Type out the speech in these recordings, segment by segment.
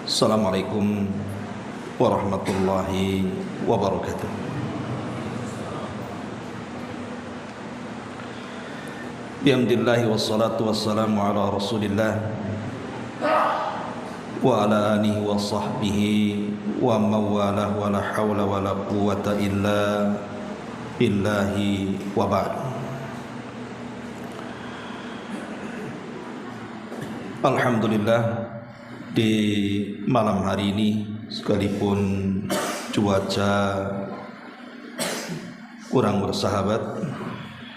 Assalamualaikum warahmatullahi wabarakatuh. Bihamdillahi wassalatu wassalamu ala rasulillah wa ala alihi wa sahbihi wa mawalah wa la hawla wa la quwwata illa billahi wa ba'd. Alhamdulillah, di malam hari ini sekalipun cuaca kurang bersahabat,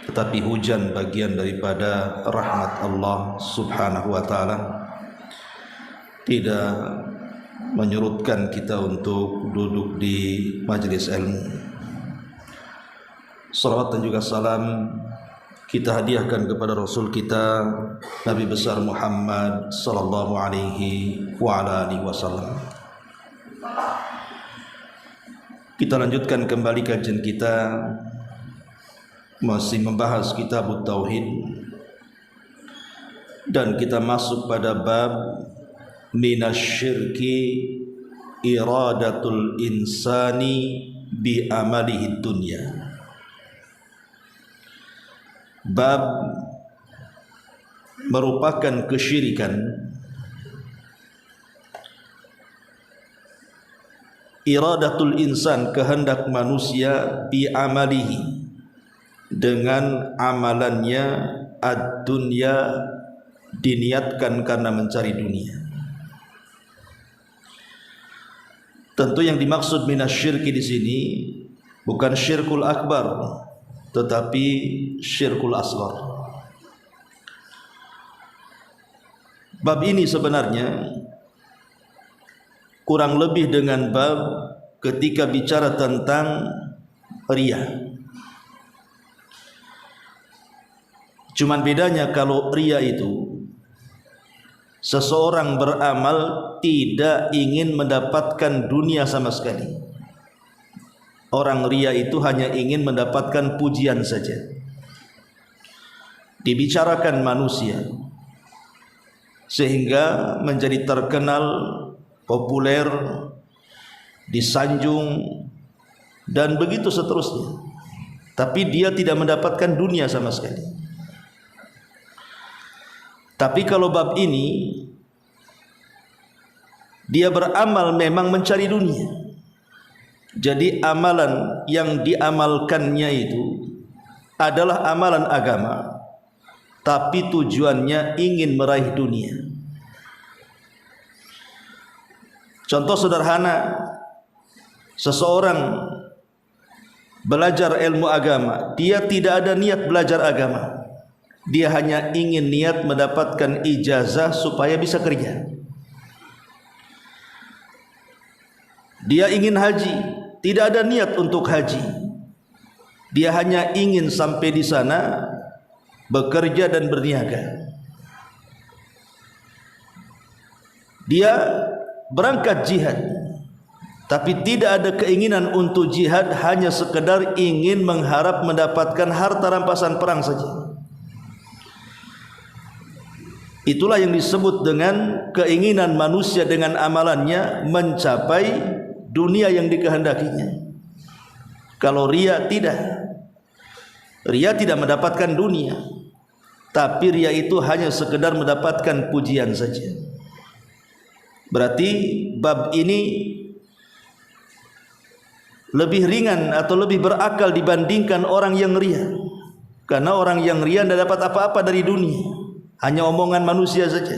tetapi hujan bagian daripada rahmat Allah subhanahu wa ta'ala tidak menyurutkan kita untuk duduk di majelis ilmu. Salawat dan juga salam kita hadiahkan kepada Rasul kita Nabi besar Muhammad sallallahu alaihi wa ala alihi wasallam. Kita lanjutkan kembali kajian kita, masih membahas kitab Tauhid, dan kita masuk pada bab minasyirki iradatul insani bi amalihi dunya. Bab merupakan kesyirikan iradatul insan, kehendak manusia, bi amalihi, dengan amalannya, ad-dunya, diniatkan karena mencari dunia. Tentu yang dimaksud minasyirki di sini bukan syirkul akbar, tetapi syirkul asghar. Bab ini sebenarnya kurang lebih dengan bab ketika bicara tentang riya. Cuman bedanya kalau riya itu seseorang beramal tidak ingin mendapatkan dunia sama sekali. Orang riya itu hanya ingin mendapatkan pujian saja. Dibicarakan manusia sehingga menjadi terkenal, populer, disanjung, dan begitu seterusnya. Tapi dia tidak mendapatkan dunia sama sekali. Tapi kalau bab ini, dia beramal memang mencari dunia. Jadi amalan yang diamalkannya itu adalah amalan agama, tapi tujuannya ingin meraih dunia. Contoh sederhana, seseorang belajar ilmu agama, dia tidak ada niat belajar agama. Dia hanya ingin niat mendapatkan ijazah supaya bisa kerja. Dia ingin haji, tidak ada niat untuk haji. Dia hanya ingin sampai di sana, bekerja dan berniaga. Dia berangkat jihad, tapi tidak ada keinginan untuk jihad, hanya sekedar ingin mengharap mendapatkan harta rampasan perang saja. Itulah yang disebut dengan keinginan manusia dengan amalannya mencapai dunia yang dikehendakinya. Kalau riya tidak. Riya tidak mendapatkan dunia, tapi riya itu hanya sekedar mendapatkan pujian saja. Berarti bab ini lebih ringan atau lebih berakal dibandingkan orang yang riya. Karena orang yang riya tidak dapat apa-apa dari dunia, hanya omongan manusia saja.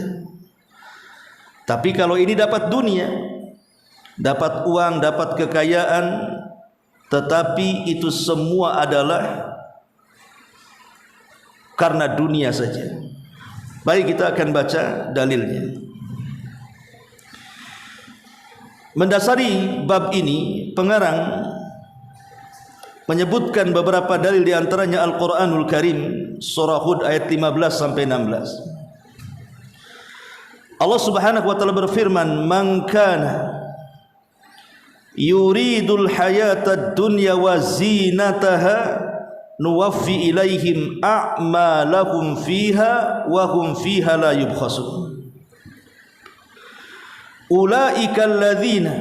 Tapi kalau ini dapat dunia, dapat uang, dapat kekayaan, tetapi itu semua adalah karena dunia saja. Baik, kita akan baca dalilnya. Mendasari bab ini, pengarang menyebutkan beberapa dalil, di antaranya Al-Qur'anul Karim, surah Hud ayat 15 sampai 16. Allah Subhanahu wa taala berfirman, "Man kana yuridul hayatad dunya wa zinataha nuwaffi ilaihim a'malahum fiha wa hum fiha la yubkhasun." ulaika alladzina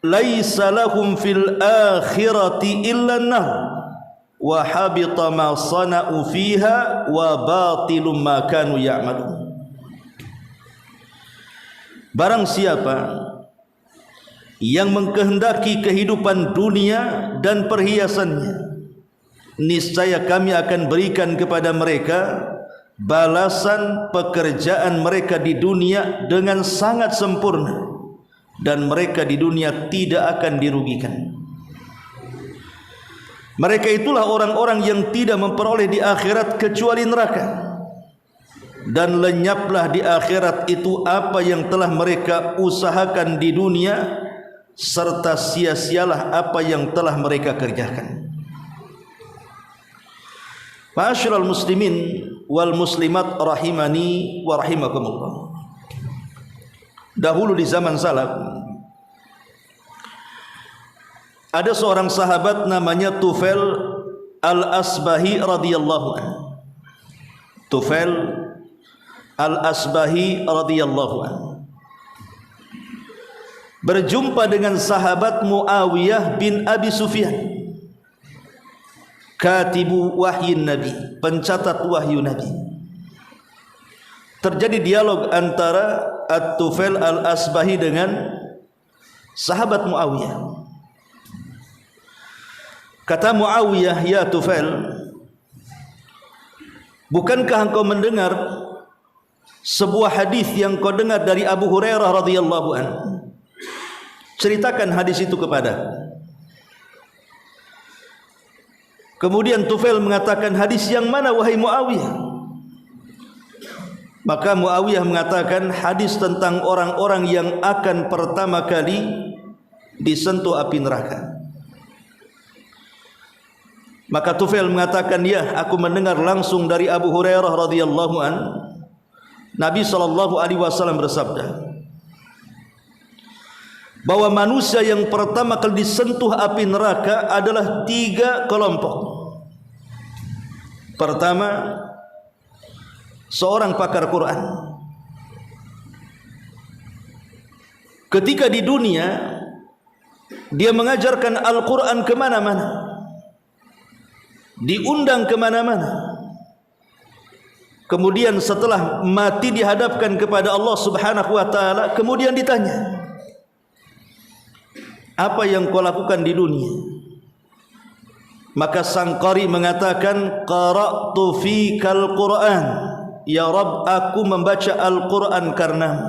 laisa lahum fil akhirati illa an-nar wa habita ma sana'u fiha wa batilum ma kanu ya'malun. Barang siapa yang mengkehendaki kehidupan dunia dan perhiasannya, niscaya kami akan berikan kepada mereka balasan pekerjaan mereka di dunia dengan sangat sempurna, dan mereka di dunia tidak akan dirugikan. Mereka itulah orang-orang yang tidak memperoleh di akhirat kecuali neraka, dan lenyaplah di akhirat itu apa yang telah mereka usahakan di dunia, serta sia-sialah apa yang telah mereka kerjakan. Ma'asyiral muslimin wal muslimat rahimani wa rahimakumullah. Dahulu di zaman salaf ada seorang sahabat namanya Tufail al-Asbahi radhiyallahu anhu. Tufail al-Asbahi radhiyallahu anhu berjumpa dengan sahabat Muawiyah bin Abi Sufyan, katibu wahyin Nabi, pencatat wahyu Nabi. Terjadi dialog antara At-Tufail al-Asbahi dengan sahabat Muawiyah. Kata Muawiyah, ya Tufail, bukankah engkau mendengar sebuah hadis yang kau dengar dari Abu Hurairah radhiyallahu anhu? Ceritakan hadis itu kepada. Kemudian Tufail mengatakan, hadis yang mana wahai Muawiyah? Maka Muawiyah mengatakan, hadis tentang orang-orang yang akan pertama kali disentuh api neraka. Maka Tufail mengatakan, ya, aku mendengar langsung dari Abu Hurairah radhiyallahu an, Nabi sallallahu alaihi wasallam bersabda bahwa manusia yang pertama kali disentuh api neraka adalah 3 kelompok. Pertama, seorang pakar Quran. Ketika di dunia dia mengajarkan Al-Quran kemana-mana, diundang kemana-mana. Kemudian setelah mati dihadapkan kepada Allah subhanahu wa ta'ala, kemudian ditanya, apa yang kau lakukan di dunia? Maka sang qari mengatakan, qara'tu fikal Qur'an, ya Rabb, aku membaca Al-Quran karenamu,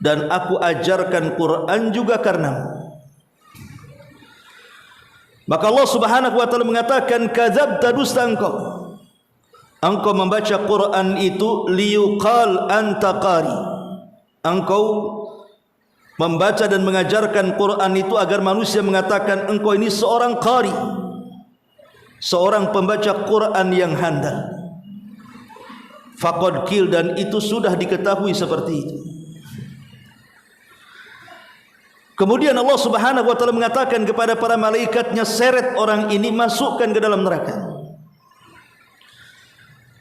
dan aku ajarkan Quran juga karenamu. Maka Allah subhanahu wa ta'ala mengatakan, kadzabta, dusta engkau. Engkau membaca Quran itu liyuqal anta qari. Engkau membaca dan mengajarkan Quran itu agar manusia mengatakan engkau ini seorang qari, seorang pembaca Quran yang handal. Faqad qil, dan itu sudah diketahui seperti itu. Kemudian Allah subhanahu wa ta'ala mengatakan kepada para malaikatnya, seret orang ini, masukkan ke dalam neraka.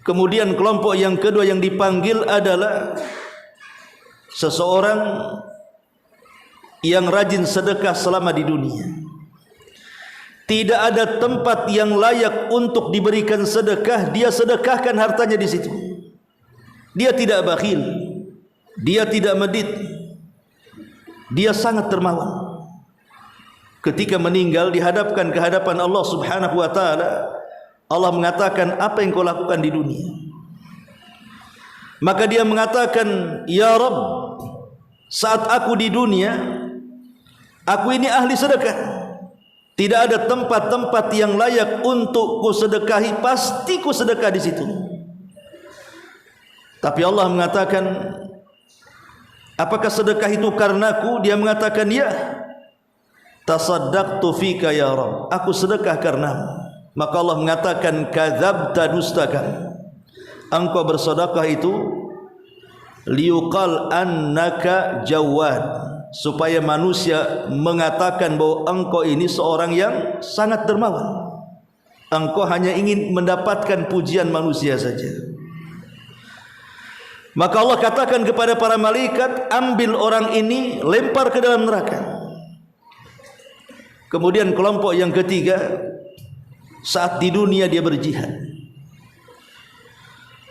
Kemudian kelompok yang kedua yang dipanggil adalah seseorang yang rajin sedekah selama di dunia. Tidak ada tempat yang layak untuk diberikan sedekah, dia sedekahkan hartanya di situ. Dia tidak bakhil, dia tidak medit, dia sangat dermawan. Ketika meninggal dihadapkan ke hadapan Allah subhanahu wa ta'ala, Allah mengatakan, apa yang kau lakukan di dunia? Maka dia mengatakan, ya Rabb, saat aku di dunia, aku ini ahli sedekah. Tidak ada tempat-tempat yang layak untuk ku sedekahi, pasti ku sedekah di situ. Tapi Allah mengatakan, apakah sedekah itu karenaku? Dia mengatakan, ya. Tasaddaqtu fika ya Rabb, aku sedekah karenamu. Maka Allah mengatakan, kadzabta, dustakan. Engkau bersedekah itu liyuqal annaka jawad, supaya manusia mengatakan bahwa engkau ini seorang yang sangat dermawan. Engkau hanya ingin mendapatkan pujian manusia saja. Maka Allah katakan kepada para malaikat, ambil orang ini, lempar ke dalam neraka. Kemudian kelompok yang ketiga, saat di dunia dia berjihad,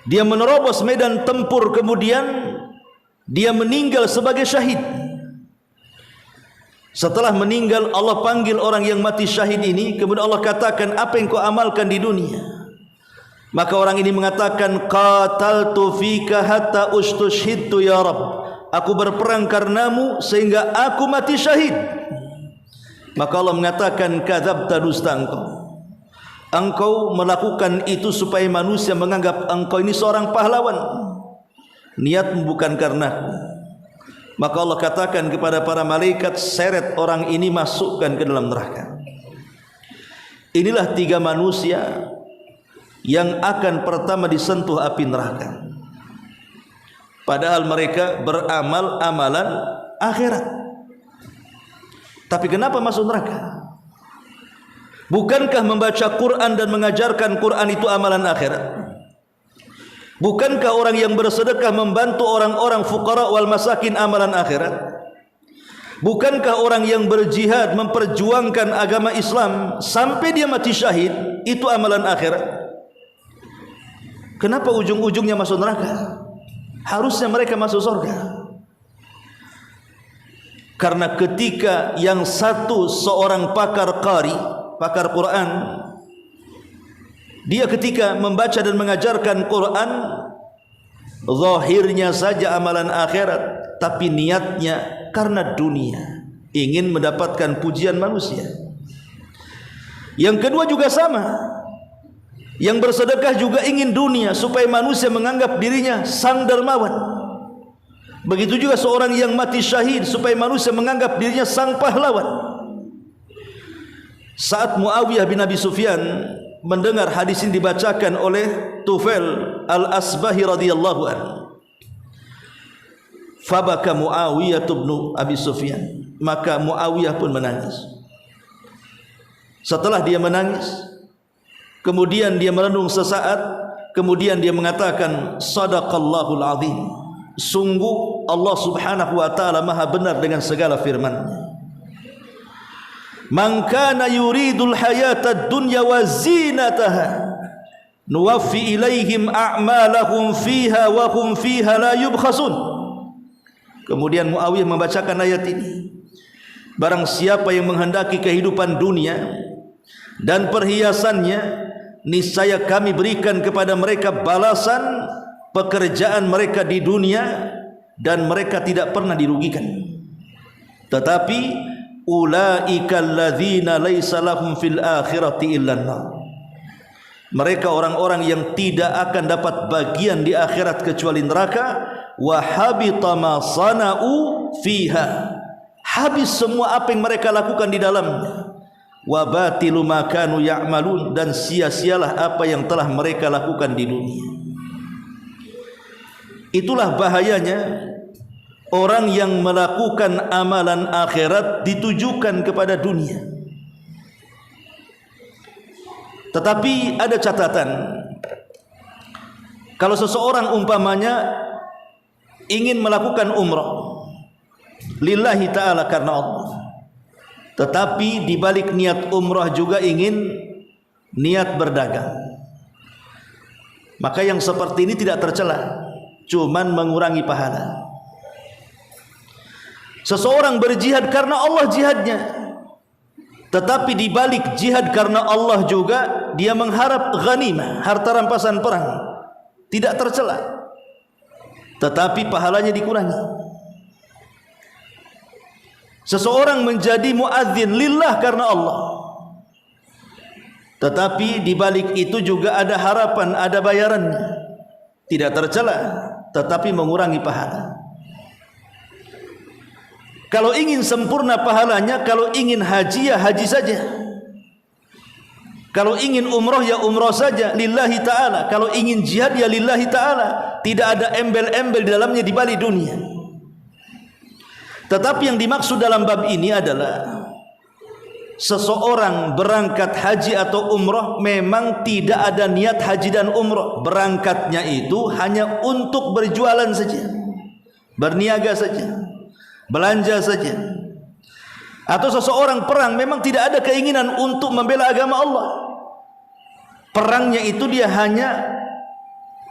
dia menerobos medan tempur, kemudian dia meninggal sebagai syahid. Setelah meninggal, Allah panggil orang yang mati syahid ini, kemudian Allah katakan, apa yang kau amalkan di dunia? Maka orang ini mengatakan, qataltu fika hatta ustushhidtu ya Rabb, aku berperang karenamu sehingga aku mati syahid. Maka Allah mengatakan, kadzabta, dusta engkau melakukan itu supaya manusia menganggap engkau ini seorang pahlawan, niatmu bukan karenaku. Maka Allah katakan kepada para malaikat, seret orang ini, masukkan ke dalam neraka. Inilah tiga manusia yang akan pertama disentuh api neraka, padahal mereka beramal amalan akhirat. Tapi kenapa masuk neraka? Bukankah membaca Quran dan mengajarkan Quran itu amalan akhirat? Bukankah orang yang bersedekah membantu orang-orang fuqara wal masakin amalan akhirat? Bukankah orang yang berjihad memperjuangkan agama Islam sampai dia mati syahid itu amalan akhirat? Kenapa ujung-ujungnya masuk neraka? Harusnya mereka masuk surga. Karena ketika yang satu seorang pakar qari, pakar Quran, dia ketika membaca dan mengajarkan Quran, zahirnya saja amalan akhirat, tapi niatnya karena dunia, ingin mendapatkan pujian manusia. Yang kedua juga sama, yang bersedekah juga ingin dunia supaya manusia menganggap dirinya sang dermawan. Begitu juga seorang yang mati syahid supaya manusia menganggap dirinya sang pahlawan. Saat Muawiyah bin Abi Sufyan mendengar hadis ini dibacakan oleh Tufail al-Asbahi radhiyallahu anhu, fabaka Muawiyah bin Abi Sufyan, maka Muawiyah pun menangis. Setelah dia menangis, kemudian dia merenung sesaat, kemudian dia mengatakan, sadaqallahul azim, sungguh Allah subhanahu wa ta'ala maha benar dengan segala firman-Nya. Man kana yuridul hayatad dunya wa zinataha nuwaffi ilaihim a'malahum fiha wa hum fiha la yubkhasun. Kemudian Muawiyah membacakan ayat ini, barang siapa yang menghendaki kehidupan dunia dan perhiasannya, niscaya kami berikan kepada mereka balasan pekerjaan mereka di dunia dan mereka tidak pernah dirugikan. Tetapi ulaika alladzina laisa lahum fil akhirati illa an-nar, mereka orang-orang yang tidak akan dapat bagian di akhirat kecuali neraka. Wa habita ma sana'u fiha, habis semua apa yang mereka lakukan di dalamnya. Wa batilu ma kanu ya'malun, dan sia-sialah apa yang telah mereka lakukan di dunia. Itulah bahayanya orang yang melakukan amalan akhirat ditujukan kepada dunia. Tetapi ada catatan, kalau seseorang umpamanya ingin melakukan umrah lillahi ta'ala karena Allah, tetapi di balik niat umrah juga ingin niat berdagang, maka yang seperti ini tidak tercela, cuman mengurangi pahala. Seseorang berjihad karena Allah jihadnya, tetapi di balik jihad karena Allah juga dia mengharap ghanimah, harta rampasan perang, tidak tercela, tetapi pahalanya dikurangi. Seseorang menjadi muadzin lillah karena Allah, tetapi di balik itu juga ada harapan, ada bayarannya, tidak tercela, tetapi mengurangi pahala. Kalau ingin sempurna pahalanya, kalau ingin haji ya haji saja, kalau ingin umroh ya umroh saja lillahi ta'ala, kalau ingin jihad ya lillahi ta'ala, tidak ada embel-embel di dalamnya di balik dunia. Tetapi yang dimaksud dalam bab ini adalah seseorang berangkat haji atau umrah memang tidak ada niat haji dan umrah, berangkatnya itu hanya untuk berjualan saja, berniaga saja, belanja saja. Atau seseorang perang memang tidak ada keinginan untuk membela agama Allah, perangnya itu dia hanya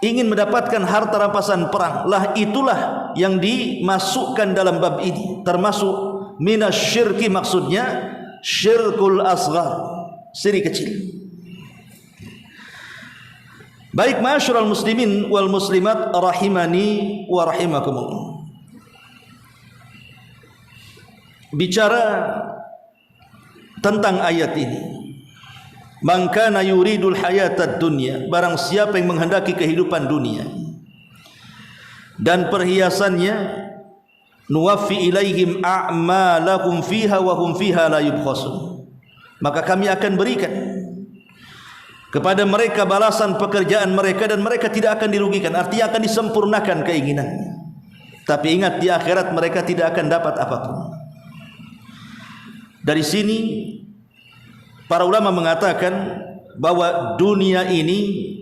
ingin mendapatkan harta rampasan perang. Lah itulah yang dimasukkan dalam bab ini, termasuk minasyirki, maksudnya syirkul asghar, syirik kecil. Baik ma'asyiral muslimin wal muslimat rahimani wa rahimakumullah. Bicara tentang ayat ini, man kana yuridul hayatad dunya, barang siapa yang menghendaki kehidupan dunia dan perhiasannya, nuwaffi ilaihim a'malahum fiha wa hum fiha la yubkhasun, maka kami akan berikan kepada mereka balasan pekerjaan mereka dan mereka tidak akan dirugikan, artinya akan disempurnakan keinginannya. Tapi ingat, di akhirat mereka tidak akan dapat apapun. Dari sini para ulama mengatakan bahwa dunia ini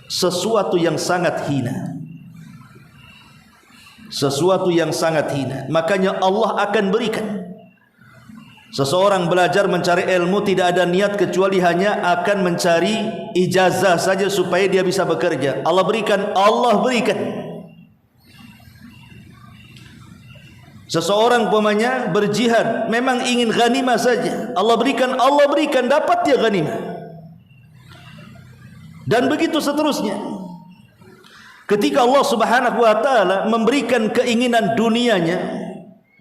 sesuatu yang sangat hina, sesuatu yang sangat hina. Makanya Allah akan berikan. Seseorang belajar mencari ilmu tidak ada niat kecuali hanya akan mencari ijazah saja supaya dia bisa bekerja. Allah berikan, Allah berikan. Seseorang umpamanya berjihad memang ingin ghanimah saja, Allah berikan, Allah berikan, dapat dia ghanimah. Dan begitu seterusnya. Ketika Allah Subhanahu wa taala memberikan keinginan dunianya,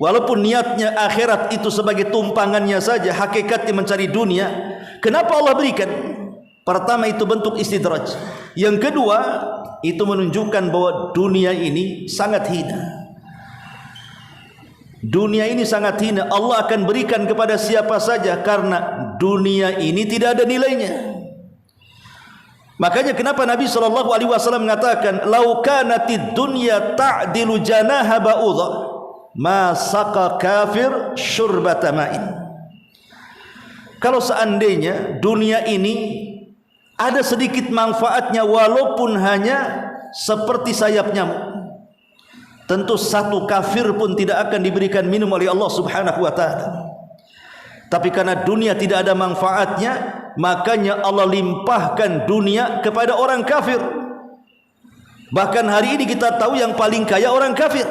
walaupun niatnya akhirat itu sebagai tumpangannya saja, hakikatnya mencari dunia, kenapa Allah berikan? Pertama, itu bentuk istidraj. Yang kedua, itu menunjukkan bahwa dunia ini sangat hina. Dunia ini sangat hina. Allah akan berikan kepada siapa saja karena dunia ini tidak ada nilainya. Makanya kenapa Nabi SAW mengatakan, "Lau kanatid dunya ta'dilu janaha ba'udha, ma saqa kafir syurbata ma'in." Kalau seandainya dunia ini ada sedikit manfaatnya walaupun hanya seperti sayap nyamuk, tentu satu kafir pun tidak akan diberikan minum oleh Allah Subhanahu wa taala. Tapi karena dunia tidak ada manfaatnya, makanya Allah limpahkan dunia kepada orang kafir. Bahkan hari ini kita tahu yang paling kaya orang kafir.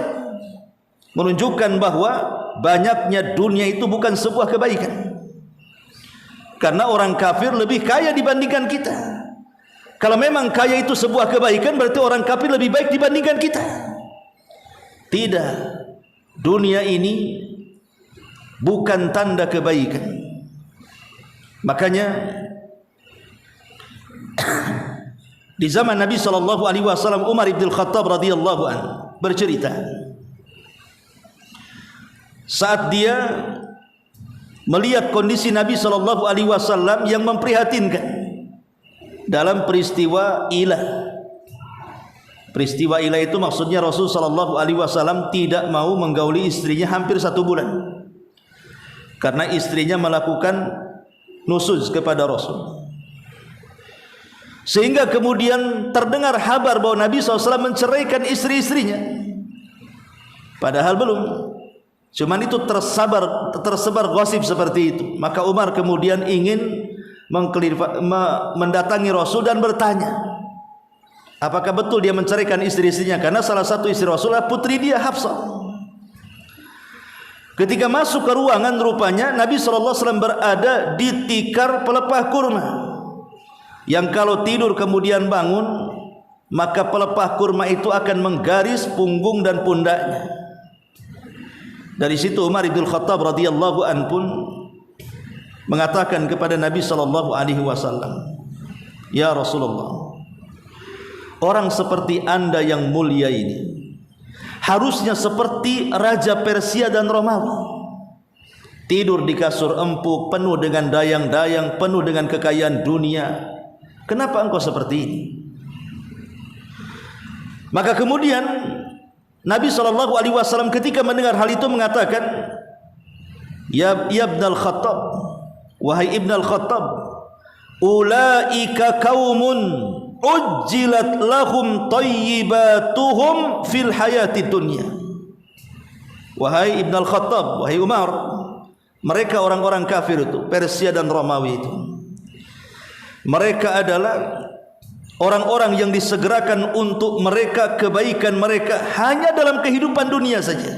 Menunjukkan bahwa banyaknya dunia itu bukan sebuah kebaikan. Karena orang kafir lebih kaya dibandingkan kita. Kalau memang kaya itu sebuah kebaikan, berarti orang kafir lebih baik dibandingkan kita. Tidak, dunia ini bukan tanda kebaikan. Makanya di zaman Nabi SAW, Umar ibn Khattab radhiyallahu anhu bercerita, saat dia melihat kondisi Nabi SAW yang memprihatinkan dalam peristiwa Ilah. Peristiwa Ilah itu maksudnya Rasul SAW tidak mau menggauli istrinya hampir 1 bulan karena istrinya melakukan nusuz kepada Rasul, sehingga kemudian terdengar kabar bahwa Nabi SAW menceraikan istri-istrinya, padahal belum. Cuman itu tersebar gosip seperti itu. Maka Umar kemudian ingin mendatangi Rasul dan bertanya, apakah betul dia menceraikan istri-istrinya? Karena salah satu istri Rasulullah putri dia Hafsah. Ketika masuk ke ruangan, rupanya Nabi SAW berada di tikar pelepah kurma, yang kalau tidur kemudian bangun, maka pelepah kurma itu akan menggaris punggung dan pundaknya. Dari situ Umar bin Khattab radhiyallahu anhu pun mengatakan kepada Nabi SAW, "Ya Rasulullah, orang seperti anda yang mulia ini harusnya seperti Raja Persia dan Romawi, tidur di kasur empuk penuh dengan dayang-dayang, penuh dengan kekayaan dunia. Kenapa engkau seperti ini?" Maka kemudian Nabi SAW ketika mendengar hal itu mengatakan, Ya ibnal Khattab, wahai Ibn al-Khattab, ulaika qaumun ujjilat lahum thayyibatuhum fil hayati dunya. Wahai Ibn al-Khattab, wahai Umar, mereka orang-orang kafir itu, Persia dan Romawi itu, mereka adalah orang-orang yang disegerakan untuk mereka kebaikan mereka hanya dalam kehidupan dunia saja.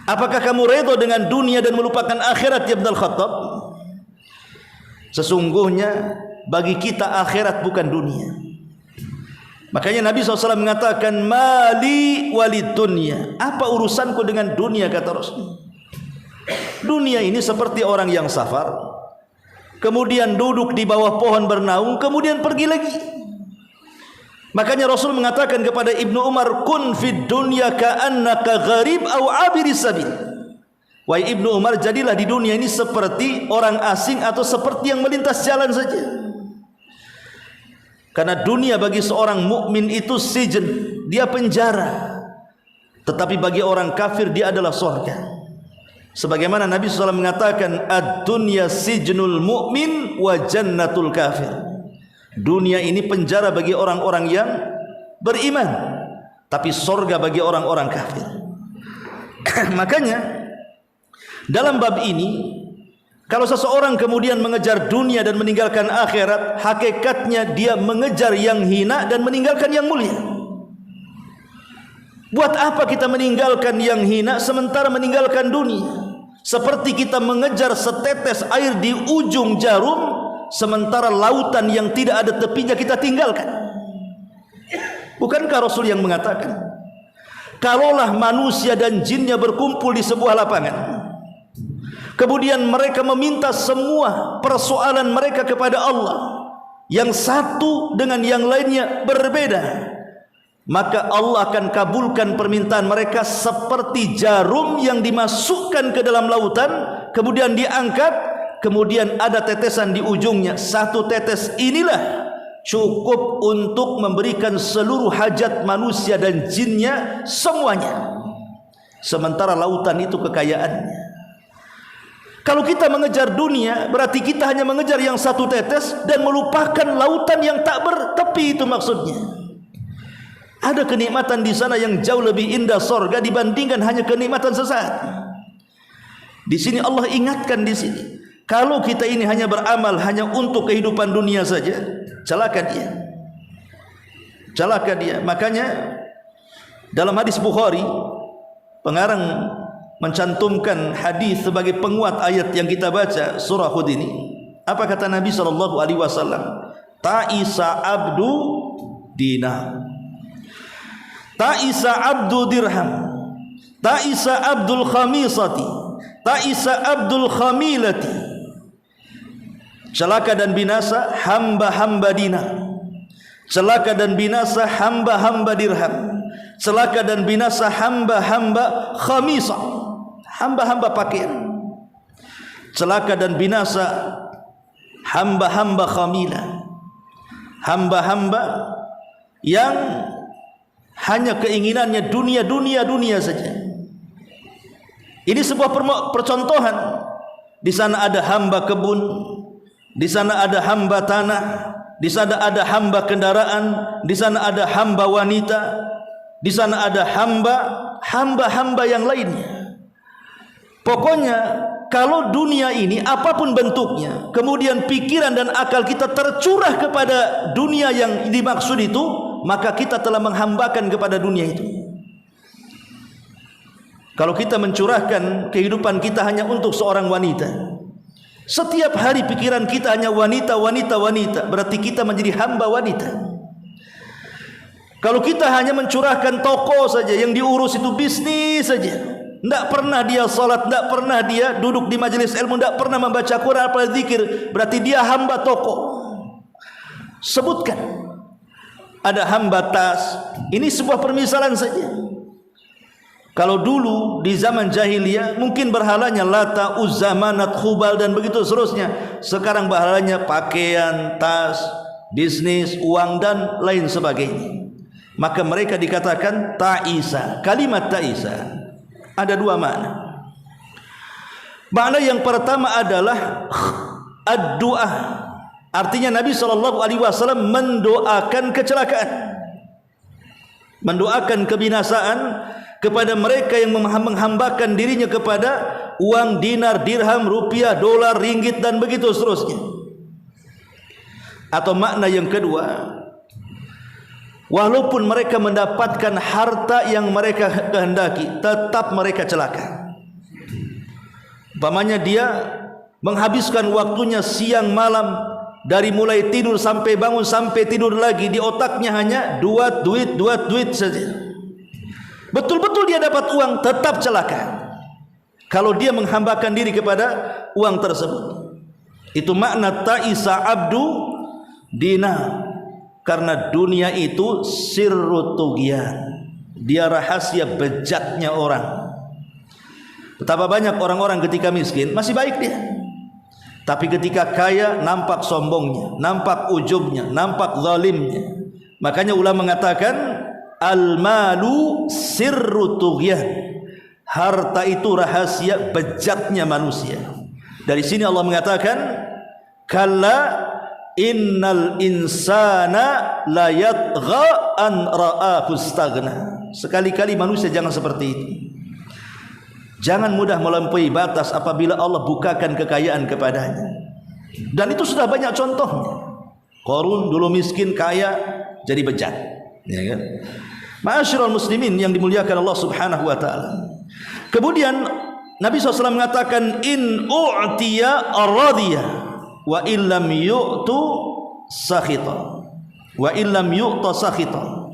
Apakah kamu redha dengan dunia dan melupakan akhirat ya Ibn al-Khattab? Sesungguhnya bagi kita akhirat bukan dunia. Makanya Nabi SAW mengatakan, mali walid dunya. Apa urusanku dengan dunia, kata Rasul. Dunia ini seperti orang yang safar, kemudian duduk di bawah pohon bernaung, kemudian pergi lagi. Makanya Rasul mengatakan kepada Ibnu Umar, kun fid dunya ka'annaka gharib au abiris sabil. Wahai Ibnu Umar, jadilah di dunia ini seperti orang asing atau seperti yang melintas jalan saja. Karena dunia bagi seorang mukmin itu sijen, dia penjara. Tetapi bagi orang kafir dia adalah surga. Sebagaimana Nabi SAW mengatakan, ad-dunya sijnul mu'min wa jannatul kafir. Dunia ini penjara bagi orang-orang yang beriman, tapi surga bagi orang-orang kafir. Makanya dalam bab ini, kalau seseorang kemudian mengejar dunia dan meninggalkan akhirat, hakikatnya dia mengejar yang hina dan meninggalkan yang mulia. Buat apa kita meninggalkan yang hina sementara meninggalkan dunia? Seperti kita mengejar setetes air di ujung jarum, sementara lautan yang tidak ada tepinya kita tinggalkan. Bukankah Rasul yang mengatakan, kalaulah manusia dan jinnya berkumpul di sebuah lapangan, kemudian mereka meminta semua persoalan mereka kepada Allah, yang satu dengan yang lainnya berbeda, maka Allah akan kabulkan permintaan mereka seperti jarum yang dimasukkan ke dalam lautan, kemudian diangkat, kemudian ada tetesan di ujungnya. Satu tetes inilah cukup untuk memberikan seluruh hajat manusia dan jinnya semuanya. Sementara lautan itu kekayaannya. Kalau kita mengejar dunia, berarti kita hanya mengejar yang satu tetes dan melupakan lautan yang tak bertepi. Itu maksudnya. Ada kenikmatan di sana yang jauh lebih indah surga dibandingkan hanya kenikmatan sesaat. Di sini Allah ingatkan di sini, kalau kita ini hanya beramal hanya untuk kehidupan dunia saja, celaka dia. Celaka dia. Makanya dalam hadis Bukhari, pengarang mencantumkan hadis sebagai penguat ayat yang kita baca surah Hud ini. Apa kata Nabi SAW? Ta'isa abdu dinar, ta'isa abdu dirham, ta'isa abdul khamisati, ta'isa abdul khamilati. Celaka dan binasa hamba-hamba dinar, celaka dan binasa hamba-hamba dirham, celaka dan binasa hamba-hamba khamisah, hamba-hamba pakaian, celaka dan binasa hamba-hamba khamilah, hamba-hamba yang hanya keinginannya dunia saja. Ini sebuah percontohan. Di sana ada hamba kebun, di sana ada hamba tanah, di sana ada hamba kendaraan, di sana ada hamba wanita, di sana ada hamba yang lainnya. Pokoknya kalau dunia ini apapun bentuknya, kemudian pikiran dan akal kita tercurah kepada dunia yang dimaksud itu, maka kita telah menghambakan kepada dunia itu. Kalau kita mencurahkan kehidupan kita hanya untuk seorang wanita, setiap hari pikiran kita hanya wanita, berarti kita menjadi hamba wanita. Kalau kita hanya mencurahkan toko saja, yang diurus itu bisnis saja, tidak pernah dia salat, tidak pernah dia duduk di majelis ilmu, tidak pernah membaca Quran atau zikir, berarti dia hamba toko. Sebutkan. Ada hamba tas. Ini sebuah permisalan saja. Kalau dulu di zaman jahiliyah mungkin berhalanya Lata, Uzza, Manat, Khubal dan begitu seterusnya. Sekarang berhalanya pakaian, tas, bisnis, uang dan lain sebagainya. Maka mereka dikatakan ta'isa. Kalimat ta'isa ada dua makna. Makna yang pertama adalah ad-du'a. Artinya Nabi SAW mendoakan kecelakaan, mendoakan kebinasaan kepada mereka yang menghambakan dirinya kepada uang dinar, dirham, rupiah, dolar, ringgit dan begitu seterusnya. Atau makna yang kedua, walaupun mereka mendapatkan harta yang mereka kehendaki, tetap mereka celaka. Umpamanya dia menghabiskan waktunya siang malam, dari mulai tidur sampai bangun sampai tidur lagi, di otaknya hanya duit saja. Betul-betul dia dapat uang, tetap celaka kalau dia menghambakan diri kepada uang tersebut. Itu makna ta'isa abdu dinar. Karena dunia itu sirru tughyan, dia rahasia bejatnya orang. Betapa banyak orang-orang ketika miskin masih baik dia, tapi ketika kaya nampak sombongnya, nampak ujubnya, nampak zalimnya. Makanya ulama mengatakan al-malu sirru tughyan, harta itu rahasia bejatnya manusia. Dari sini Allah mengatakan kalla innal insana la yatgha an ra'ahu istaghna. Sekali-kali manusia jangan seperti itu. Jangan mudah melampaui batas apabila Allah bukakan kekayaan kepadanya. Dan itu sudah banyak contohnya. Qarun dulu miskin, kaya jadi bejat, ya kan? Ma'asyiral muslimin yang dimuliakan Allah Subhanahu wa taala. Kemudian Nabi SAW mengatakan in u'tiya ar-radiya wa illam yu'tu sakhita wa illam yu'ta sakhita.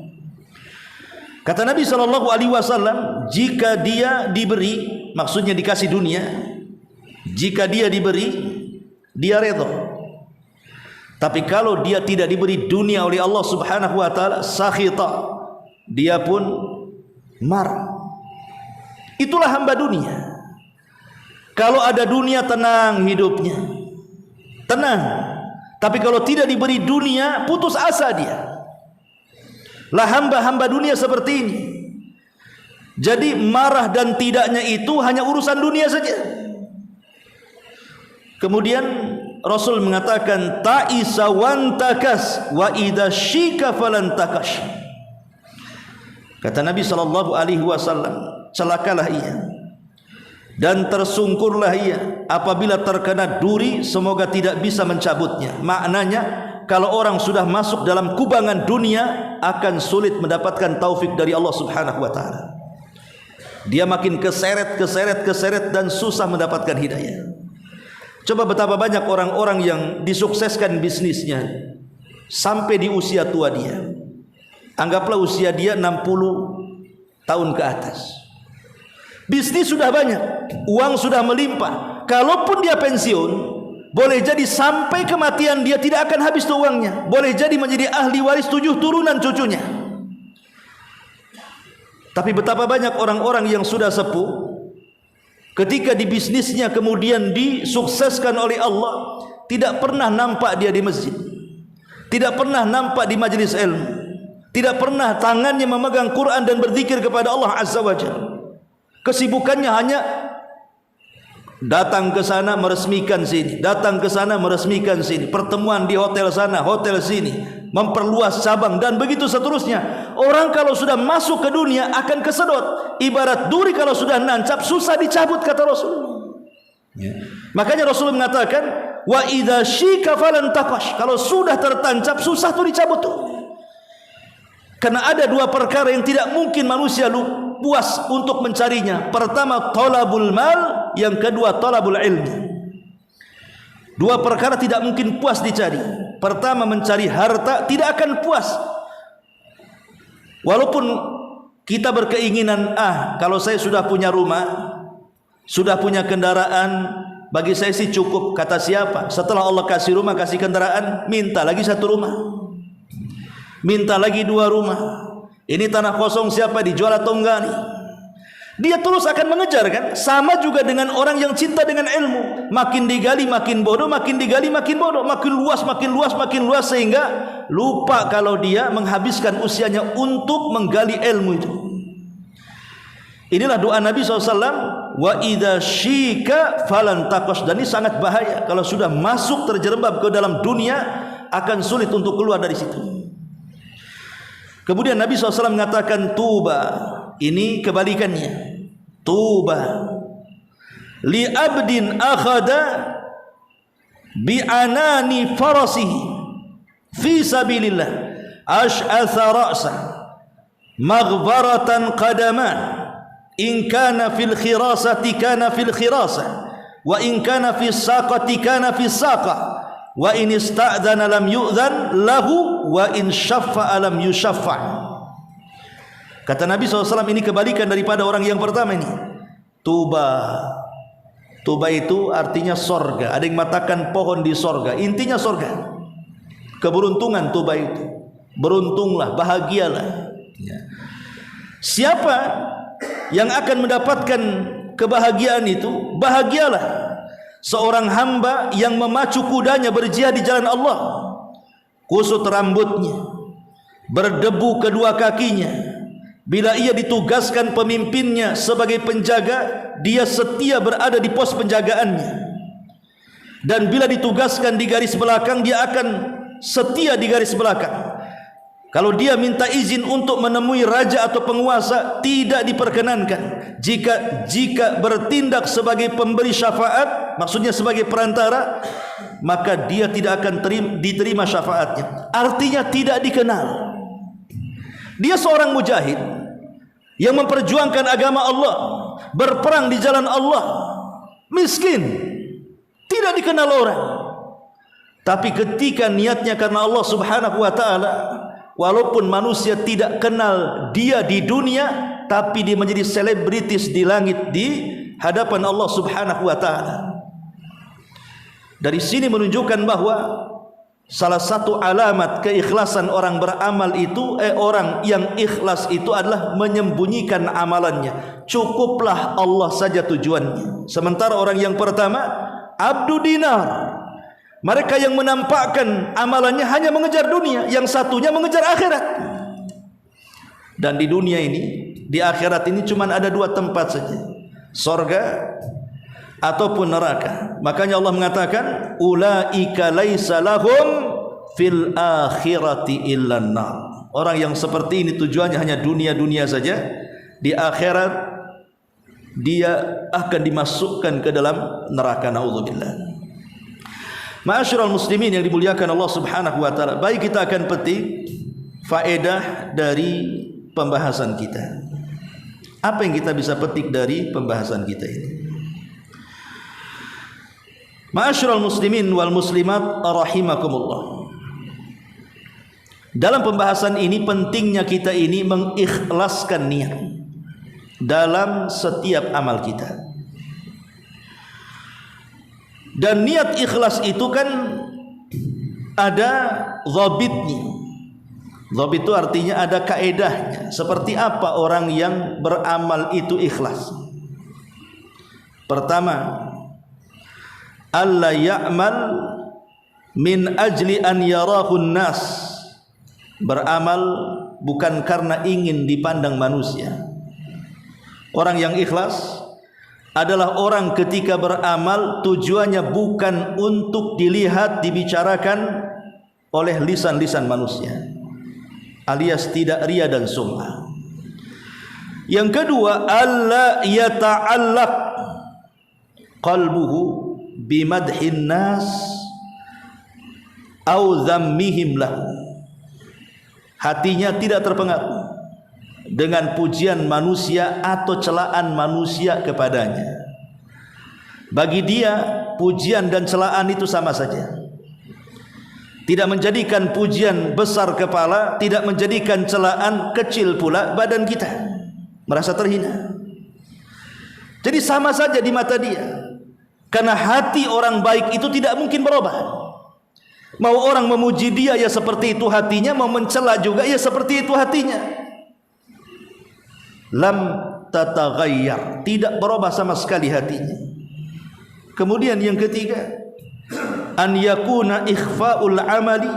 Kata Nabi SAW, jika dia diberi, maksudnya dikasih dunia, jika dia diberi, dia redha. Tapi kalau dia tidak diberi dunia oleh Allah Subhanahu wa taala, sakhita, dia pun marah. Itulah hamba dunia. Kalau ada dunia tenang hidupnya, tenang. Tapi kalau tidak diberi dunia, putus asa dia. Lah hamba-hamba dunia seperti ini. Jadi marah dan tidaknya itu hanya urusan dunia saja. Kemudian Rasul mengatakan ta'isa wantakas wa idza syika falan takash. Kata Nabi SAW, celakalah ia dan tersungkurlah ia apabila terkena duri, semoga tidak bisa mencabutnya. Maknanya kalau orang sudah masuk dalam kubangan dunia akan sulit mendapatkan taufik dari Allah Subhanahu wa taala. Dia makin keseret dan susah mendapatkan hidayah. Coba betapa banyak orang-orang yang disukseskan bisnisnya sampai di usia tua dia. Anggaplah usia dia 60 tahun ke atas. Bisnis sudah banyak, uang sudah melimpah. Kalaupun dia pensiun, boleh jadi sampai kematian dia tidak akan habis tuh uangnya. Boleh jadi menjadi ahli waris 7 turunan cucunya. Tapi betapa banyak orang-orang yang sudah sepuh, ketika di bisnisnya kemudian disukseskan oleh Allah, tidak pernah nampak dia di masjid, tidak pernah nampak di majelis ilmu, tidak pernah tangannya memegang Quran dan berzikir kepada Allah Azza wa Jalla. Kesibukannya hanya datang ke sana meresmikan sini, datang ke sana meresmikan sini, pertemuan di hotel sana, hotel sini, memperluas cabang dan begitu seterusnya. Orang kalau sudah masuk ke dunia akan kesedot. Ibarat duri kalau sudah nancap susah dicabut, kata Rasul. Ya. Makanya Rasul mengatakan wa idza syika falan taqash. Kalau sudah tertancap susah tuh dicabut tuh. Karena ada dua perkara yang tidak mungkin manusia puas untuk mencarinya. Pertama talabul mal, yang kedua talabul ilmi. Dua perkara tidak mungkin puas dicari. Pertama mencari harta tidak akan puas. Walaupun kita berkeinginan, kalau saya sudah punya rumah, sudah punya kendaraan, bagi saya sih cukup. Kata siapa? Setelah Allah kasih rumah, kasih kendaraan, minta lagi 1 rumah, minta lagi 2 rumah. Ini tanah kosong siapa, dijual atau enggak nih? Dia terus akan mengejar kan. Sama juga dengan orang yang cinta dengan ilmu, makin digali makin bodoh, makin digali makin bodoh, makin luas makin luas makin luas, sehingga lupa kalau dia menghabiskan usianya untuk menggali ilmu itu. Inilah doa Nabi SAW wa idza syika falan taqas. Dan ini sangat bahaya. Kalau sudah masuk terjerembab ke dalam dunia, akan sulit untuk keluar dari situ. Kemudian Nabi SAW mengatakan tuba, ini kebalikannya. Tuba li abdin akhada bi anani farasihi fi sabilillah ash'atha ra'sa maghbaratan qadaman in kana fil khirasati kana fil khirasah wa in kana fis saqati kana fis saqah wa in ista'dzana lam yu'dzan lahu wa in syaffa'a lam yusyaffa'. Kata Nabi SAW, ini kebalikan daripada orang yang pertama ini. Tuba, tuba itu artinya sorga. Ada yang mengatakan pohon di sorga, intinya sorga. Keberuntungan tuba itu, beruntunglah, bahagialah ya. Siapa yang akan mendapatkan kebahagiaan itu? Bahagialah seorang hamba yang memacu kudanya berjihad di jalan Allah, kusut rambutnya, berdebu kedua kakinya. Bila ia ditugaskan pemimpinnya sebagai penjaga, dia setia berada di pos penjagaannya. Dan bila ditugaskan di garis belakang, dia akan setia di garis belakang. Kalau dia minta izin untuk menemui raja atau penguasa, tidak diperkenankan. Jika bertindak sebagai pemberi syafaat, maksudnya sebagai perantara, maka dia tidak akan diterima syafaatnya. Artinya tidak dikenal. Dia seorang mujahid yang memperjuangkan agama Allah, berperang di jalan Allah, miskin, tidak dikenal orang. Tapi ketika niatnya karena Allah Subhanahu wa ta'ala, walaupun manusia tidak kenal dia di dunia, tapi dia menjadi selebritis di langit di hadapan Allah Subhanahu wa ta'ala. Dari sini menunjukkan bahwa salah satu alamat keikhlasan orang beramal itu, orang yang ikhlas itu adalah menyembunyikan amalannya. Cukuplah Allah saja tujuannya. Sementara orang yang pertama, abdu dinar, mereka yang menampakkan amalannya hanya mengejar dunia, yang satunya mengejar akhirat. Dan di dunia ini, di akhirat ini cuma ada dua tempat saja, sorga ataupun neraka. Makanya Allah mengatakan ulaika laisa lahum fil akhirati illan nar. Orang yang seperti ini tujuannya hanya dunia-dunia saja, di akhirat dia akan dimasukkan ke dalam neraka, naudzubillah. Ma'asyiral muslimin yang dimuliakan Allah Subhanahu wa taala, baik kita akan petik faedah dari pembahasan kita. Apa yang kita bisa petik dari pembahasan kita ini? Ma'asyiral muslimin wal muslimat rahimakumullah. Dalam pembahasan ini pentingnya kita ini mengikhlaskan niat dalam setiap amal kita. Dan niat ikhlas itu kan ada dhabitnya. Dhabit itu artinya ada kaedahnya. Seperti apa orang yang beramal itu ikhlas? Pertama, alla ya'mal min ajli an yarahun nas. Beramal bukan karena ingin dipandang manusia. Orang yang ikhlas adalah orang ketika beramal tujuannya bukan untuk dilihat, dibicarakan oleh lisan-lisan manusia, alias tidak riya dan sum'ah. Yang kedua, alla yata'allaq qalbuhu bimadhin nas au dhammihim lahu. Hatinya tidak terpengaruh dengan pujian manusia atau celaan manusia kepadanya. Bagi dia pujian dan celaan itu sama saja. Tidak menjadikan pujian besar kepala, tidak menjadikan celaan kecil pula badan kita, merasa terhina. Jadi sama saja di mata dia. Karena hati orang baik itu tidak mungkin berubah. Mau orang memuji dia ya seperti itu hatinya, mau mencela juga ya seperti itu hatinya. Lam tataghayyar, tidak berubah sama sekali hatinya. Kemudian yang ketiga, an yakuna ikhfa'ul amali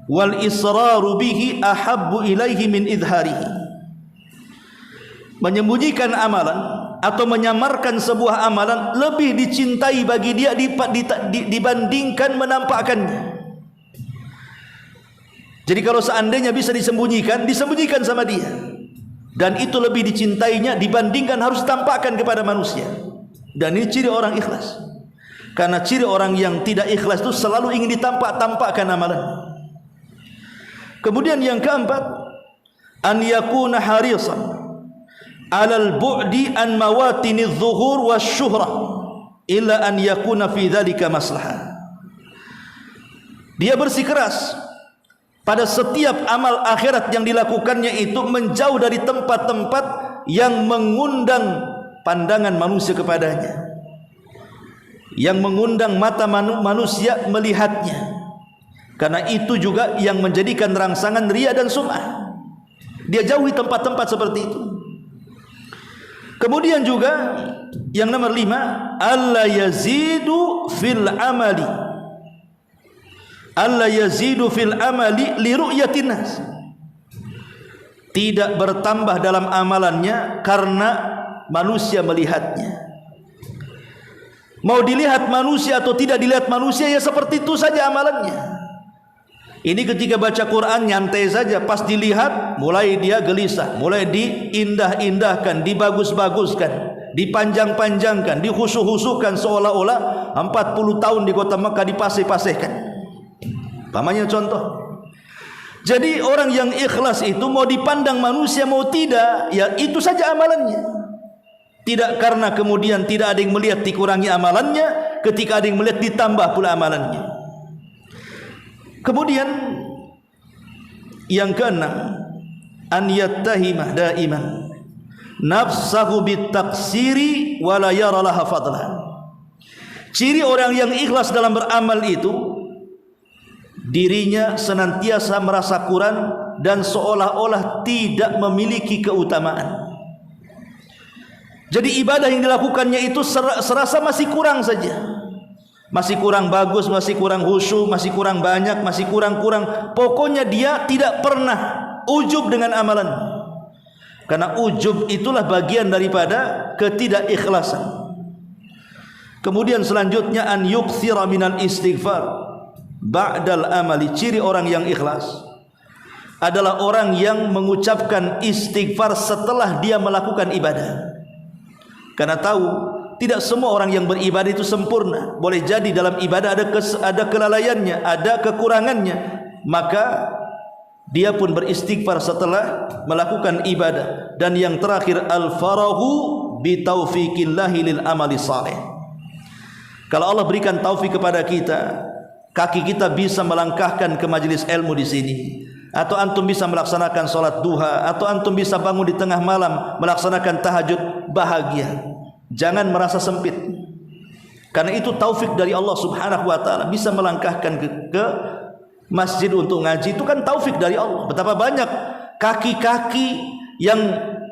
wal israru bihi ahabbu ilaihi min idharihi. Menyembunyikan amalan atau menyamarkan sebuah amalan lebih dicintai bagi dia dibandingkan menampakkannya. Jadi kalau seandainya bisa disembunyikan, disembunyikan sama dia, dan itu lebih dicintainya dibandingkan harus tampakkan kepada manusia. Dan ini ciri orang ikhlas. Karena ciri orang yang tidak ikhlas itu selalu ingin ditampak-tampakkan amalan. Kemudian yang keempat, an yakuna harisan alal bu'di an mawatiniz zuhur wasyuhrah illa an yakuna fi dzalika maslahah. Dia bersikeras pada setiap amal akhirat yang dilakukannya itu menjauh dari tempat-tempat yang mengundang pandangan manusia kepadanya, yang mengundang mata manusia melihatnya, karena itu juga yang menjadikan rangsangan riya dan sum'ah. Dia jauhi tempat-tempat seperti itu. Kemudian juga yang nomor 5, alla yazidu fil amali, alla yazidu fil amali li ru'yatin nas. Tidak bertambah dalam amalannya karena manusia melihatnya. Mau dilihat manusia atau tidak dilihat manusia, ya seperti itu saja amalannya. Ini ketika baca Quran nyantai saja, pas dilihat mulai dia gelisah, mulai diindah-indahkan, dibagus-baguskan, dipanjang-panjangkan, dihusuh-husuhkan seolah-olah 40 tahun di kota Mekah dipasih-pasihkan. Pamannya contoh. Jadi orang yang ikhlas itu mau dipandang manusia mau tidak, ya itu saja amalannya. Tidak karena kemudian tidak ada yang melihat dikurangi amalannya, ketika ada yang melihat ditambah pula amalannya. Kemudian yang keenam, an yattahimah daiman nafsahu bitaksiri wa la yara laha fadlan. Ciri orang yang ikhlas dalam beramal itu, dirinya senantiasa merasa kurang dan seolah-olah tidak memiliki keutamaan. Jadi ibadah yang dilakukannya itu serasa masih kurang saja. Masih kurang bagus, masih kurang khusyuk, masih kurang banyak, masih kurang-kurang. Pokoknya dia tidak pernah ujub dengan amalan. Karena ujub itulah bagian daripada ketidakikhlasan. Kemudian selanjutnya an yukthira minal istighfar ba'dal amali. Ciri orang yang ikhlas adalah orang yang mengucapkan istighfar setelah dia melakukan ibadah. Karena tahu tidak semua orang yang beribadah itu sempurna. Boleh jadi dalam ibadah ada kelalaiannya, ada kekurangannya. Maka dia pun beristighfar setelah melakukan ibadah. Dan yang terakhir, al-farahu bitaufiqillahi lil amali salih. Kalau Allah berikan taufik kepada kita, kaki kita bisa melangkahkan ke majelis ilmu di sini, atau antum bisa melaksanakan salat duha, atau antum bisa bangun di tengah malam melaksanakan tahajud, bahagia. Jangan merasa sempit, karena itu taufik dari Allah subhanahu wa ta'ala. Bisa melangkahkan ke masjid untuk ngaji, itu kan taufik dari Allah. Betapa banyak kaki-kaki yang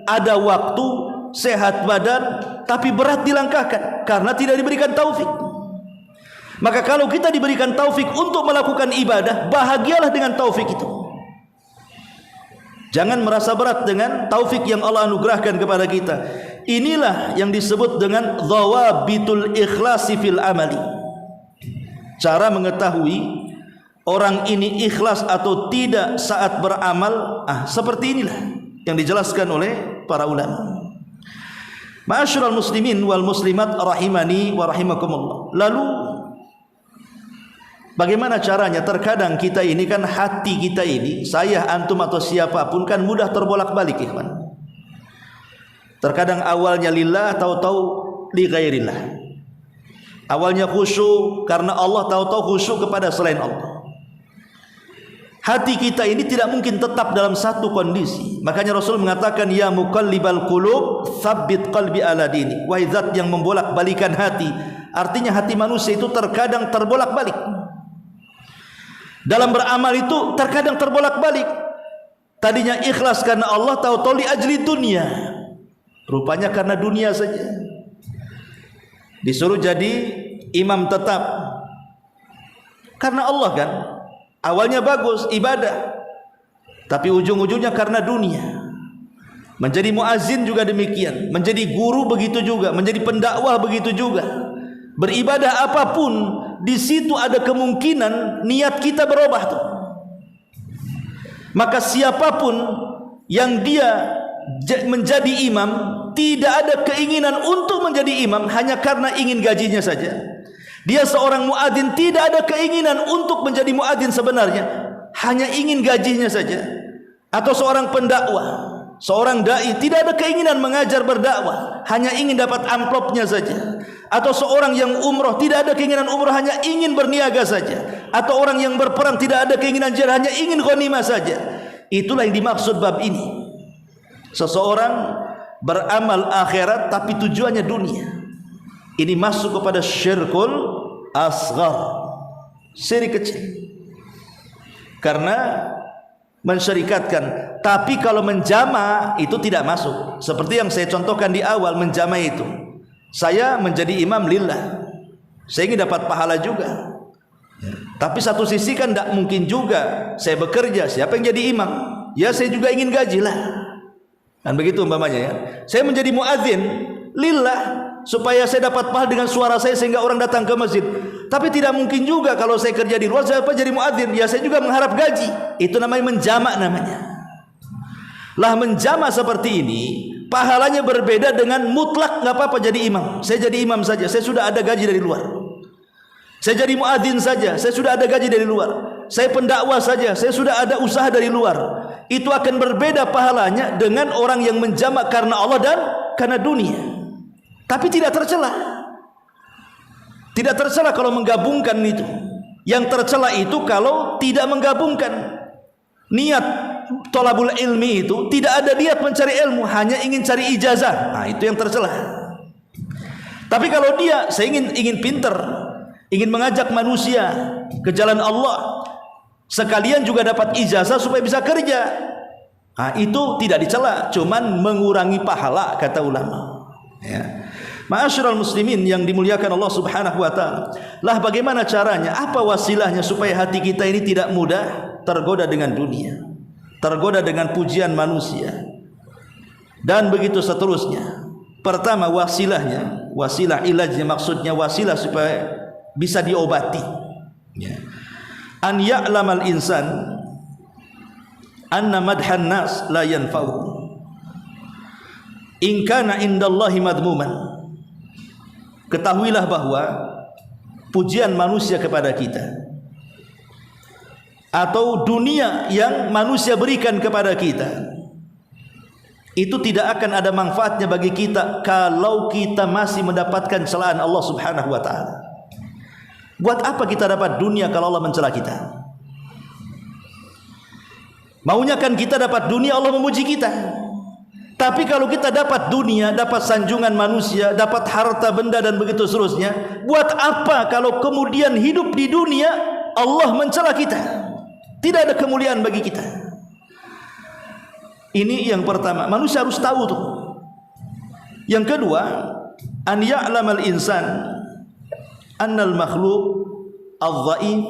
ada waktu, sehat badan, tapi berat dilangkahkan karena tidak diberikan taufik. Maka kalau kita diberikan taufik untuk melakukan ibadah, bahagialah dengan taufik itu. Jangan merasa berat dengan taufik yang Allah anugerahkan kepada kita. Inilah yang disebut dengan dhawabitul ikhlasi fil amali. Cara mengetahui orang ini ikhlas atau tidak saat beramal, seperti inilah yang dijelaskan oleh para ulama. Ma'asyiral muslimin wal muslimat rahimani wa rahimakumullah. Lalu bagaimana caranya? Terkadang kita ini kan, hati kita ini, saya, antum atau siapapun kan mudah terbolak-balik, ikhwan. Terkadang awalnya lillah, tahu-tahu li ghairillah. Awalnya khusyuk karena Allah, tahu-tahu khusyuk kepada selain Allah. Hati kita ini tidak mungkin tetap dalam satu kondisi. Makanya Rasul mengatakan, ya muqallibal qulub tsabbit qalbi ala dini. Wahai zat yang membolak-balikan hati. Artinya hati manusia itu terkadang terbolak-balik. Dalam beramal itu terkadang terbolak-balik. Tadinya ikhlas karena Allah, tahu-tahu li ajli dunia. Rupanya karena dunia saja. Disuruh jadi imam tetap karena Allah kan. Awalnya bagus ibadah, tapi ujung-ujungnya karena dunia. Menjadi muazin juga demikian, menjadi guru begitu juga, menjadi pendakwah begitu juga. Beribadah apapun, di situ ada kemungkinan niat kita berubah tuh. Maka siapapun yang dia menjadi imam, tidak ada keinginan untuk menjadi imam hanya karena ingin gajinya saja. Dia seorang muadzin, tidak ada keinginan untuk menjadi muadzin sebenarnya, hanya ingin gajinya saja. Atau seorang pendakwah, seorang dai, tidak ada keinginan mengajar berdakwah, hanya ingin dapat amplopnya saja. Atau seorang yang umroh, tidak ada keinginan umroh, hanya ingin berniaga saja. Atau orang yang berperang, tidak ada keinginan jihad, hanya ingin ghanimah saja. Itulah yang dimaksud bab ini. Seseorang beramal akhirat tapi tujuannya dunia. Ini masuk kepada syirkul asghar, syirik kecil. Karena mensyarikatkan. Tapi kalau menjama itu tidak masuk. Seperti yang saya contohkan di awal, menjama itu, saya menjadi imam lillah, saya ingin dapat pahala juga. Tapi satu sisi kan tidak mungkin juga saya bekerja, siapa yang jadi imam? Ya saya juga ingin gaji lah. Dan begitu umpamanya ya. Saya menjadi muadzin lillah, supaya saya dapat pahala dengan suara saya sehingga orang datang ke masjid. Tapi tidak mungkin juga kalau saya kerja di luar, saya jadi muadzin, ya saya juga mengharap gaji. Itu namanya menjamak namanya. Lah menjamak seperti ini, pahalanya berbeda dengan mutlak nggak apa-apa jadi imam. Saya jadi imam saja, saya sudah ada gaji dari luar. Saya jadi muadzin saja, saya sudah ada gaji dari luar. Saya pendakwah saja, saya sudah ada usaha dari luar. Itu akan berbeda pahalanya dengan orang yang menjamak karena Allah dan karena dunia. Tapi tidak tercela. Tidak tercela kalau menggabungkan itu. Yang tercela itu kalau tidak menggabungkan. Niat thalabul ilmi itu tidak ada niat mencari ilmu, hanya ingin cari ijazah. Nah, itu yang tercela. Tapi kalau dia saya ingin pinter, ingin mengajak manusia ke jalan Allah, sekalian juga dapat ijazah supaya bisa kerja. Nah, itu tidak dicela, cuman mengurangi pahala kata ulama. Ya. Ma'asyiral muslimin yang dimuliakan Allah Subhanahu wa taala. Lah bagaimana caranya? Apa wasilahnya supaya hati kita ini tidak mudah tergoda dengan dunia, tergoda dengan pujian manusia, dan begitu seterusnya. Pertama wasilahnya, wasilah ilajnya, maksudnya wasilah supaya bisa diobati. Ya. An ya'lamal insan anna madhan nas la yanfa'u in kana indallahi madmuman. Ketahuilah bahwa pujian manusia kepada kita atau dunia yang manusia berikan kepada kita itu tidak akan ada manfaatnya bagi kita kalau kita masih mendapatkan celaan Allah Subhanahu wa taala. Buat apa kita dapat dunia kalau Allah mencela kita? Maunya kan kita dapat dunia, Allah memuji kita. Tapi kalau kita dapat dunia, dapat sanjungan manusia, dapat harta benda dan begitu seterusnya, buat apa kalau kemudian hidup di dunia Allah mencela kita? Tidak ada kemuliaan bagi kita. Ini yang pertama, manusia harus tahu tuh. Yang kedua, an ya'lamal insan annal makhluk adh-dhaif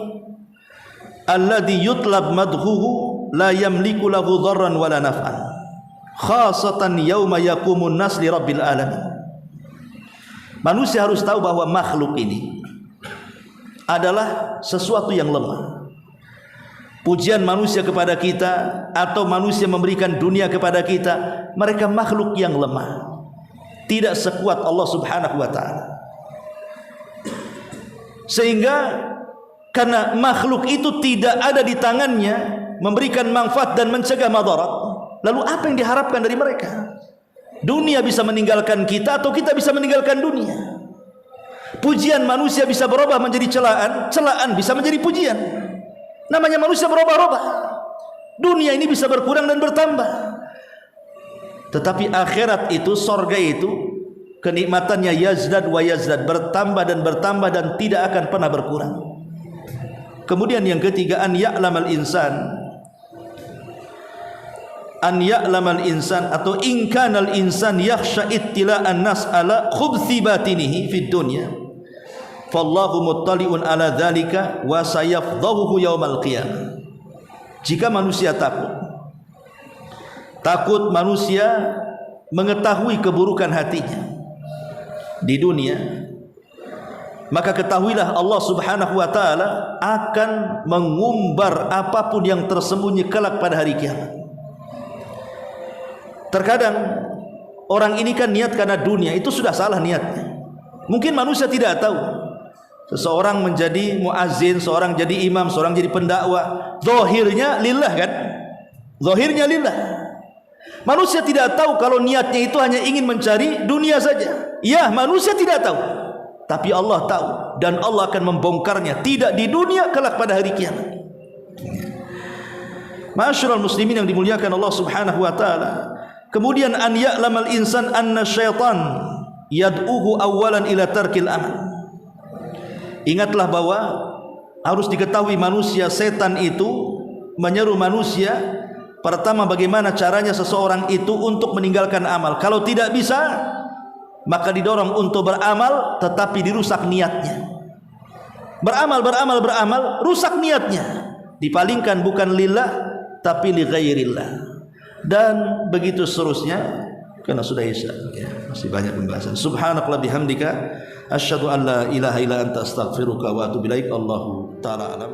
alladhi yutlab madhuhu la yamliku lahu dharran wala naf'an. Khasatan yauma yaqumun nas li rabbil alamin. Manusia harus tahu bahwa makhluk ini adalah sesuatu yang lemah. Pujian manusia kepada kita atau manusia memberikan dunia kepada kita, mereka makhluk yang lemah, tidak sekuat Allah Subhanahu wa taala. Sehingga karena makhluk itu tidak ada di tangannya memberikan manfaat dan mencegah madarat, lalu apa yang diharapkan dari mereka? Dunia bisa meninggalkan kita atau kita bisa meninggalkan dunia. Pujian manusia bisa berubah menjadi celaan, celaan bisa menjadi pujian. Namanya manusia berubah-ubah. Dunia ini bisa berkurang dan bertambah. Tetapi akhirat itu, sorga itu, kenikmatannya yazdad wa yazdad, bertambah dan bertambah dan tidak akan pernah berkurang. Kemudian yang ketiga, an ya'lamal insan, an ya'lamal insan atau in kanal insan yakhsha ittila'an nas ala khubthi batinihi fid dunya fallahu muttali'un ala dzalika wa sayafdhahu yaumal qiyamah. Jika manusia takut takut manusia mengetahui keburukan hatinya di dunia, maka ketahuilah Allah Subhanahu wa taala akan mengumbar apapun yang tersembunyi kelak pada hari kiamat. Terkadang orang ini kan niat karena dunia, itu sudah salah niatnya. Mungkin manusia tidak tahu. Seseorang menjadi muazzin, seorang jadi imam, seorang jadi pendakwa, zahirnya lillah kan? Zahirnya lillah. Manusia tidak tahu kalau niatnya itu hanya ingin mencari dunia saja. Ya, manusia tidak tahu. Tapi Allah tahu, dan Allah akan membongkarnya, tidak di dunia, kelak pada hari kiamat. Ma'asyiral muslimin yang dimuliakan Allah Subhanahu wa taala. Kemudian an ya'lamal insan anna syaitan yad'uhu awalan ila tarkil amal. Ingatlah bahwa harus diketahui manusia, setan itu menyeru manusia pertama bagaimana caranya seseorang itu untuk meninggalkan amal. Kalau tidak bisa, maka didorong untuk beramal tetapi dirusak niatnya. Beramal, rusak niatnya. Dipalingkan bukan lillah tapi li ghairillah. Dan begitu seterusnya, karena sudah isya ya, masih banyak pembahasan. Subhanakallah bihamdika asyhadu an la ilaha illa anta astaghfiruka wa atubu ilaik. Allahu taala alam.